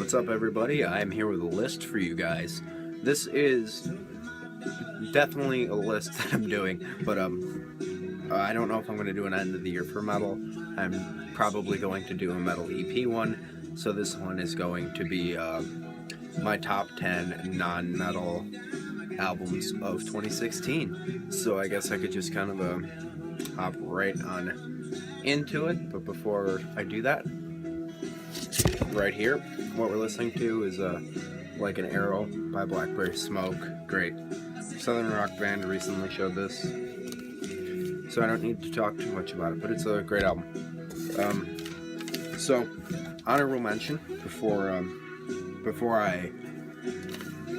What's up, everybody? I'm here with a list for you guys. This is definitely a list that I'm doing, but I don't know if I'm going to do an end of the year for metal. I'm probably going to do a metal EP one, so this one is going to be my top 10 non-metal albums of 2016. So I guess I could just kind of hop right on into it, but before I do that, right here, what we're listening to is Like an Arrow by Blackberry Smoke. Great southern rock band. Recently showed this, so I don't need to talk too much about it, but it's a great album. So honorable mention before I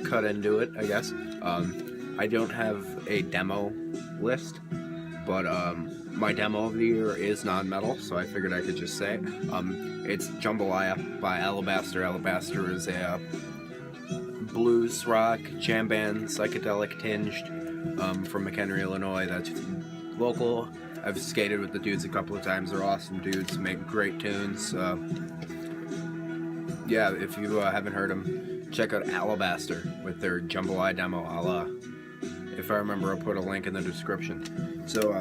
cut into it, I guess. I don't have a demo list, but my demo of the year is non-metal, so I figured I could just say it's Jambalaya by Alabaster. Alabaster is a blues rock jam band, psychedelic tinged, from McHenry, Illinois. That's local. I've skated with the dudes a couple of times. They're awesome dudes, make great tunes. Yeah, if you haven't heard them, check out Alabaster with their Jambalaya demo. If I remember, I'll put a link in the description. So,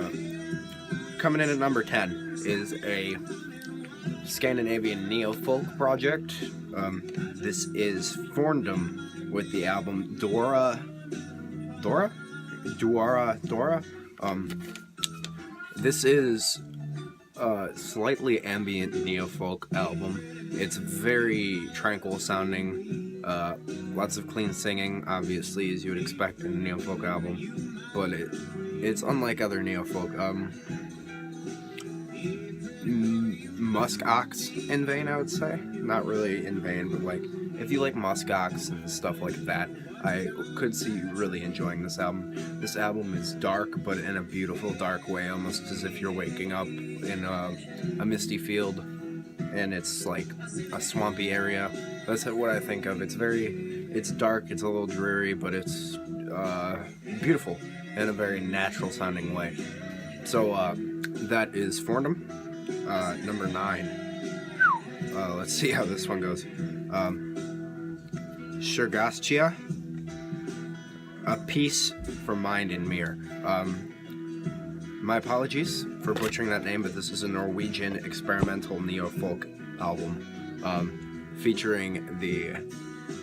coming in at number 10 is a Scandinavian neo-folk project. This is Forndom with the album Dora. This is a slightly ambient neo-folk album. It's very tranquil sounding, lots of clean singing, obviously, as you would expect in a neo-folk album, but it's unlike other neo-folk. Musk Ox in vain, I would say. Not really in vain, but like, if you like Musk Ox and stuff like that, I could see you really enjoying this album. This album is dark, but in a beautiful dark way, almost as if you're waking up in a misty field, and it's like a swampy area. That's what I think of. It's dark, it's a little dreary, but it's beautiful in a very natural sounding way. So that is Forndom. Number 9. Let's see how this one goes. Shergastia, A Piece for Mind and Mirror. My apologies for butchering that name, but this is a Norwegian experimental neo-folk album featuring the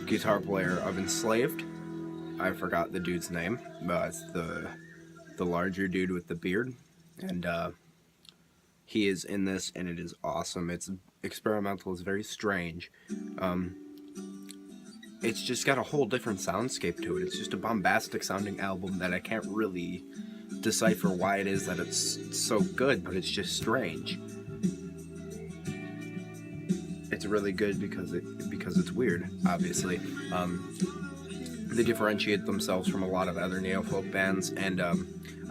guitar player of Enslaved. I forgot the dude's name, but it's the larger dude with the beard, and he is in this, and it is awesome. It's experimental, it's very strange. It's just got a whole different soundscape to it. It's just a bombastic sounding album that I can't really decipher why it is that it's so good, but it's just strange. It's really good because it's weird, obviously. They differentiate themselves from a lot of other neo-folk bands, and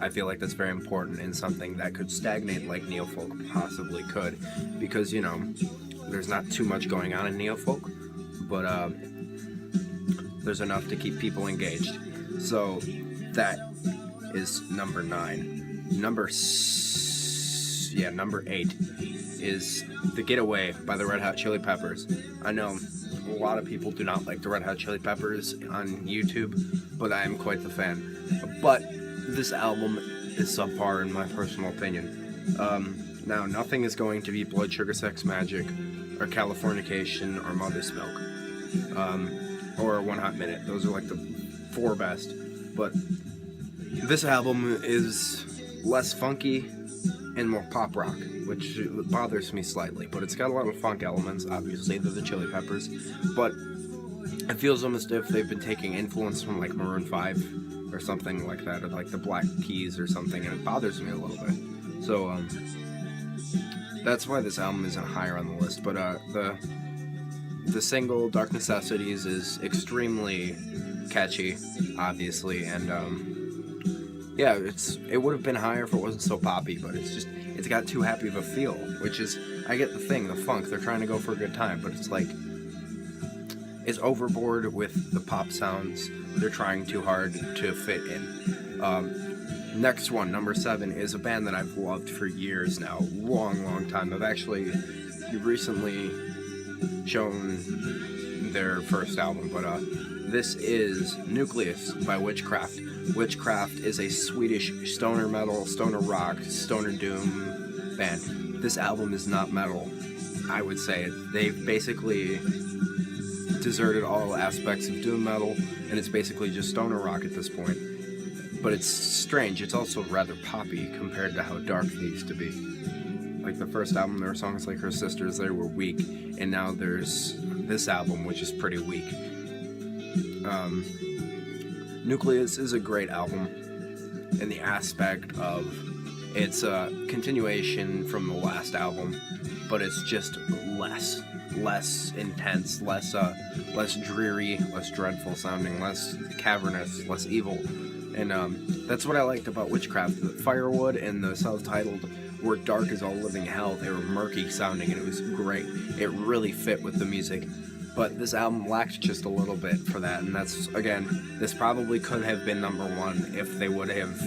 I feel like that's very important in something that could stagnate like neo-folk possibly could, because, you know, there's not too much going on in neo-folk, but there's enough to keep people engaged. So that is number 9. Number 8 is The Getaway by the Red Hot Chili Peppers. I know a lot of people do not like the Red Hot Chili Peppers on YouTube, but I am quite the fan. But this album is subpar in my personal opinion. Now, nothing is going to be Blood Sugar Sex Magic, or Californication, or Mother's Milk, or One Hot Minute. Those are like the 4 best. But this album is less funky and more pop rock, which bothers me slightly, but it's got a lot of funk elements. Obviously, they're the Chili Peppers, but it feels almost as if they've been taking influence from like Maroon 5 or something like that, or like the Black Keys or something, and it bothers me a little bit. So that's why this album isn't higher on the list. But the single Dark Necessities is extremely catchy, obviously, and yeah, it would have been higher if it wasn't so poppy, but it's got too happy of a feel, which is, I get the thing, the funk, they're trying to go for a good time, but it's like, it's overboard with the pop sounds, they're trying too hard to fit in. Next one, number 7, is a band that I've loved for years now, long time. I've actually recently shown their first album, but this is Nucleus by Witchcraft. Witchcraft is a Swedish stoner metal, stoner rock, stoner doom band. This album is not metal, I would say. They've basically deserted all aspects of doom metal, and it's basically just stoner rock at this point. But it's strange. It's also rather poppy compared to how dark they used to be. Like the first album, there were songs like Her Sisters, they were weak, and now there's this album, which is pretty weak. Nucleus is a great album in the aspect of it's a continuation from the last album, but it's just less intense, less dreary, less dreadful sounding, less cavernous, less evil. And that's what I liked about Witchcraft. The Firewood and the self-titled were dark as all living hell. They were murky sounding, and it was great. It really fit with the music. But this album lacked just a little bit for that, and that's, again, this probably could have been number one if they would have...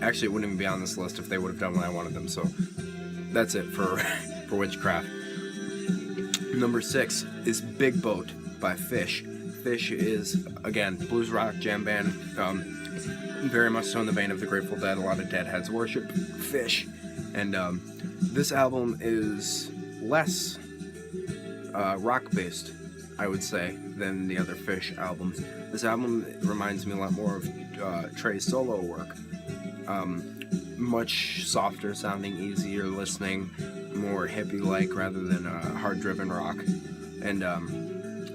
Actually, it wouldn't even be on this list if they would have done what I wanted them, so that's it for, for Witchcraft. Number 6 is Big Boat by Fish. Fish is, again, blues rock jam band, very much so in the vein of the Grateful Dead. A lot of Deadheads worship Fish, and this album is less rock-based, I would say, than the other Fish albums. This album reminds me a lot more of Trey's solo work. Much softer sounding, easier listening, more hippie-like rather than hard-driven rock. And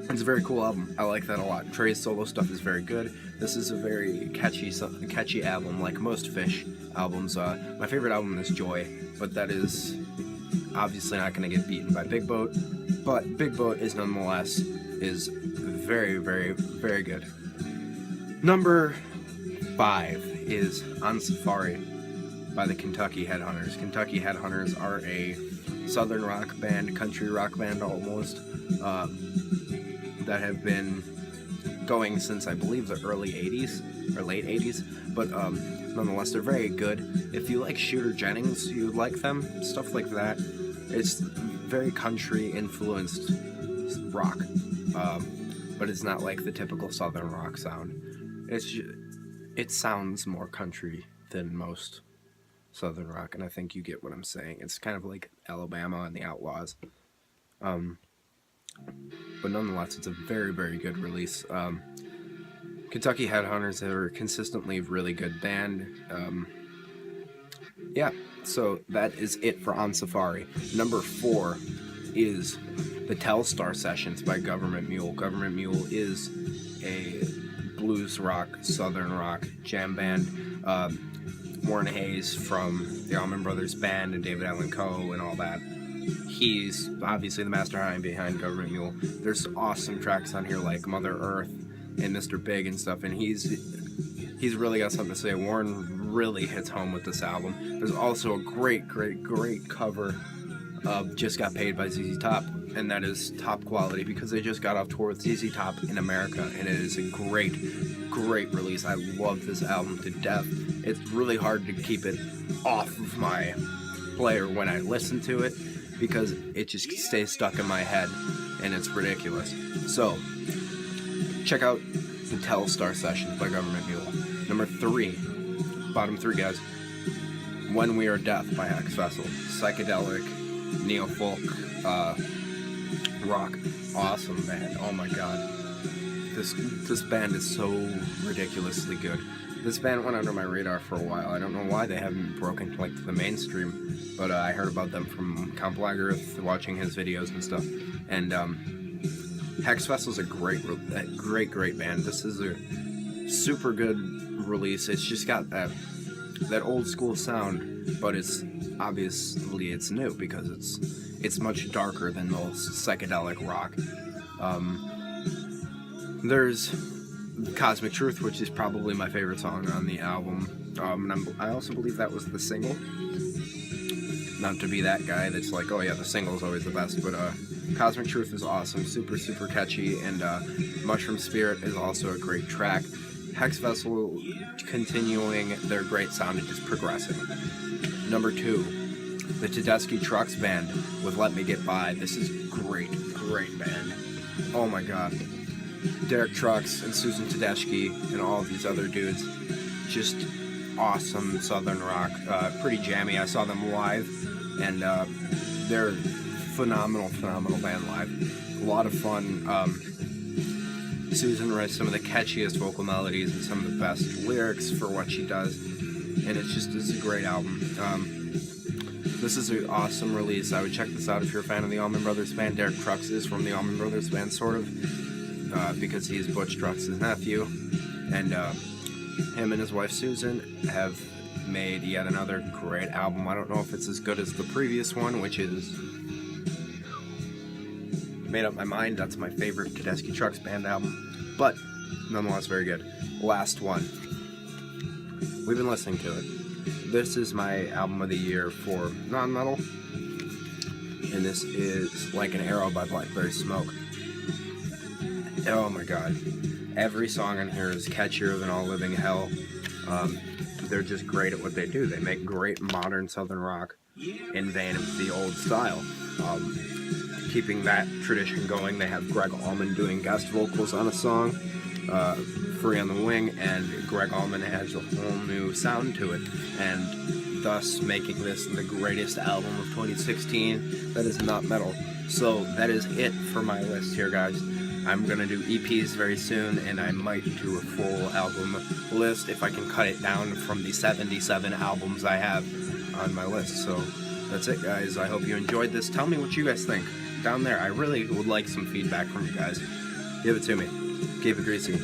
it's a very cool album. I like that a lot. Trey's solo stuff is very good. This is a very catchy album, like most Fish albums. My favorite album is Joy, but that is obviously not going to get beaten by Big Boat. But Big Boat is nonetheless very, very, very good. Number 5 is On Safari by the Kentucky Headhunters. Kentucky Headhunters are a southern rock band, country rock band almost, that have been going since I believe the early 80s or late 80s, but nonetheless they're very good. If you like Shooter Jennings, you would like them, stuff like that. It's very country influenced rock, but it's not like the typical southern rock sound. It sounds more country than most southern rock, and I think you get what I'm saying. It's kind of like Alabama and the Outlaws. But nonetheless, it's a very, very good release. Kentucky Headhunters are consistently a really good band. Yeah, so that is it for On Safari. Number 4 is the Telstar Sessions by Government Mule. Government Mule is a blues rock, southern rock jam band. Warren Hayes from the Allman Brothers Band and David Allan Coe and all that. He's obviously the mastermind behind Government Mule. There's awesome tracks on here like Mother Earth and Mr. Big and stuff, and he's really got something to say. Warren really hits home with this album. There's also a great cover of Just Got Paid by ZZ Top, and that is top quality because they just got off tour with ZZ Top in America, and it is a great release. I love this album to death. It's really hard to keep it off of my player when I listen to it because it just stays stuck in my head, and it's ridiculous. So, check out the Telstar Sessions by Government Mule. Number 3, bottom 3 guys, When We Are Death by Hex Vessel. Psychedelic, neo-folk, rock, awesome band. Oh my god, this band is so ridiculously good. This band went under my radar for a while. I don't know why they haven't broken like to the mainstream, but I heard about them from Count Blackguard, watching his videos and stuff. And Hex Vessel's a great band. This is a super good release. It's just got that old school sound, but it's obviously it's new because it's much darker than most psychedelic rock. There's Cosmic Truth, which is probably my favorite song on the album. And I also believe that was the single. Not to be that guy that's like, oh yeah, the single's always the best, but Cosmic Truth is awesome, super catchy, and Mushroom Spirit is also a great track. Hex Vessel continuing their great sound and just progressing. Number 2, the Tedeschi Trucks Band with Let Me Get By. This is great band. Oh my god. Derek Trucks and Susan Tedeschi and all of these other dudes. Just awesome Southern rock. Pretty jammy. I saw them live, and they're phenomenal band live. A lot of fun. Susan writes some of the catchiest vocal melodies and some of the best lyrics for what she does, and it's a great album. This is an awesome release. I would check this out if you're a fan of the Allman Brothers Band. Derek Trucks is from the Allman Brothers Band, sort of, because he's Butch Trucks' nephew, and him and his wife Susan have made yet another great album. I don't know if it's as good as the previous one, which is Made Up My Mind. That's my favorite Tedeschi Trucks Band album, but nonetheless very good. Last one. We've been listening to it. This is my album of the year for non-metal, and this is Like an Arrow by Blackberry Smoke. Oh my god. Every song on here is catchier than all living hell. They're just great at what they do. They make great modern Southern rock in vein of the old style. Keeping that tradition going, they have Greg Allman doing guest vocals on a song, Free on the Wing, and Greg Allman has a whole new sound to it, and thus making this the greatest album of 2016 that is not metal. So that is it for my list here, guys. I'm going to do EPs very soon, and I might do a full album list if I can cut it down from the 77 albums I have on my list. So that's it, guys. I hope you enjoyed this. Tell me what you guys think down there. I really would like some feedback from you guys. Give it to me. Keep it greasy.